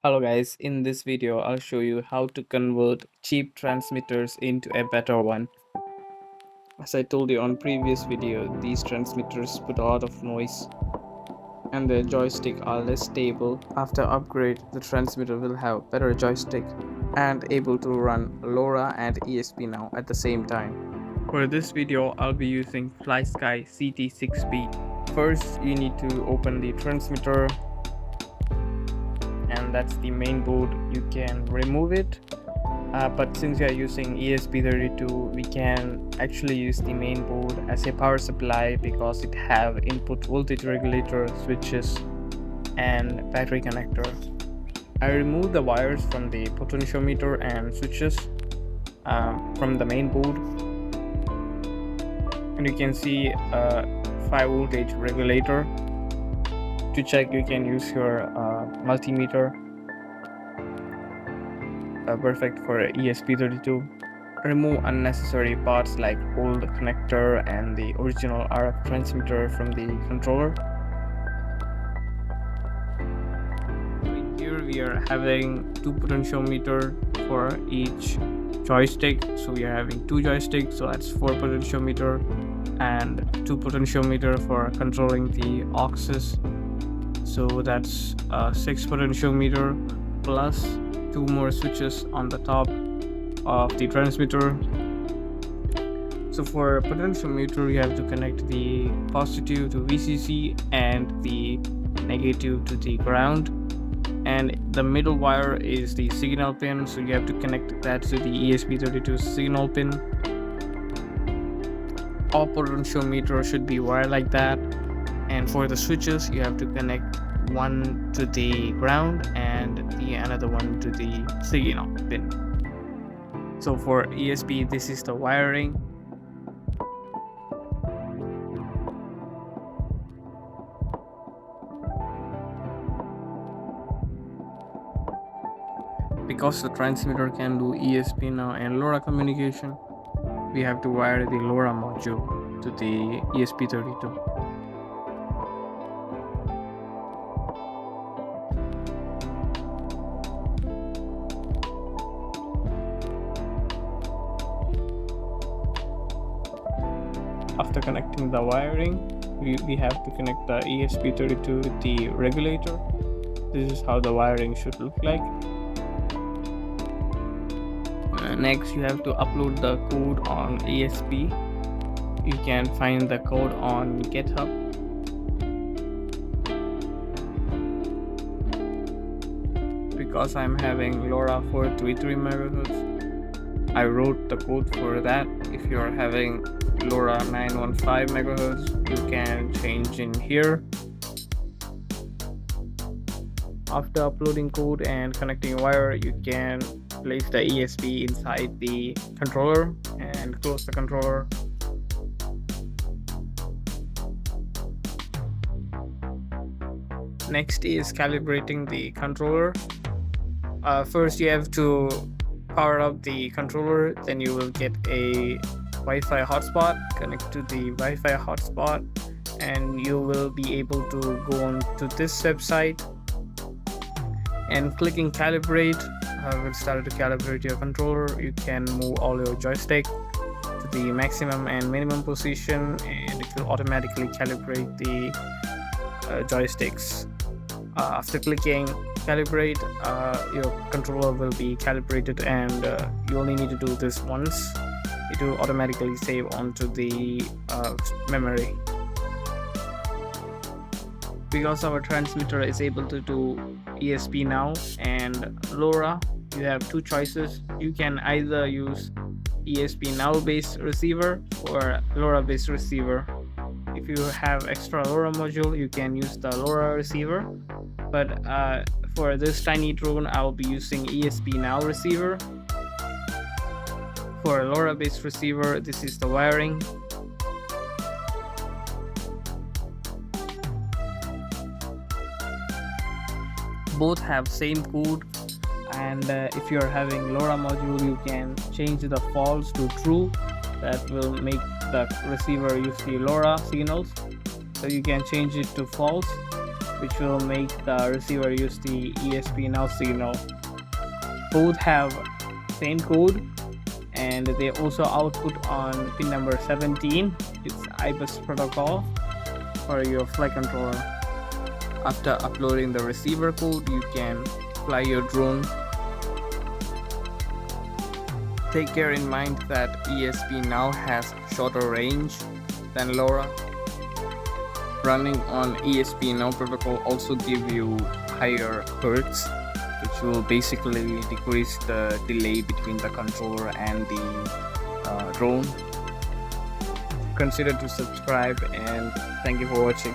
Hello guys, in this video I'll show you how to convert cheap transmitters into a better one. As I told you on previous video, these transmitters put a lot of noise and the joystick are less stable. After upgrade, the transmitter will have better joystick and able to run LoRa and ESP-NOW at the same time. For this video, I'll be using FlySky FS-CT6B. First, you need to open the transmitter, and that's the main board. You can remove it, but since we are using ESP32, we can actually use the main board as a power supply because it have input voltage regulator, switches and battery connector. I removed the wires from the potentiometer and switches from the main board, and you can see a 5 voltage regulator. To check, you can use your multimeter, perfect for ESP32. Remove unnecessary parts like old connector and the original RF transmitter from the controller. Here we are having 2 potentiometer for each joystick, so we are having 2 joysticks, so that's 4 potentiometer, and 2 potentiometer for controlling the auxes, so that's 6 potentiometer plus 2 more switches on the top of the transmitter. So for potentiometer, you have to connect the positive to VCC and the negative to the ground, and the middle wire is the signal pin, so you have to connect that to the ESP32 signal pin. All potentiometer should be wired like that. And for the switches, you have to connect one to the ground and the another one to the signal pin. So for ESP, this is the wiring. Because the transmitter can do ESP-NOW and LoRa communication, we have to wire the LoRa module to the ESP32. After connecting the wiring, we have to connect the ESP32 with the regulator. This is how the wiring should look like. Next, you have to upload the code on ESP. You can find the code on GitHub. Because I'm having LoRa 433 MHz, I wrote the code for that. If you're having LoRa 915 MHz, you can change in here. After uploading code and connecting wire, you can place the ESP inside the controller and close the controller. Next is calibrating the controller. First, you have to power up the controller, then you will get a Wi-Fi hotspot. Connect to the Wi-Fi hotspot and you will be able to go on to this website, and clicking calibrate will start to calibrate your controller. You can move all your joystick to the maximum and minimum position, and it will automatically calibrate the joysticks. After clicking calibrate, your controller will be calibrated, and you only need to do this once. It will automatically save onto the memory. Because our transmitter is able to do ESP-NOW and LoRa, you have 2 choices. You can either use ESP-NOW based receiver or LoRa based receiver. If you have extra LoRa module, you can use the LoRa receiver, but for this tiny drone, I'll be using ESP-NOW receiver. For LoRa based receiver, this is the wiring. Both have same code, and if you're having LoRa module, you can change the false to true. That will make the receiver use the LoRa signals, so you can change it to false. which will make the receiver use the ESP-NOW signal. Both have same code, and they also output on pin number 17. It's iBus protocol for your flight controller. After uploading the receiver code, you can fly your drone. Take care in mind that ESP-NOW has shorter range than LoRa. Running on ESP-NOW protocol also give you higher hertz, which will basically decrease the delay between the controller and the drone. Consider to subscribe, and thank you for watching.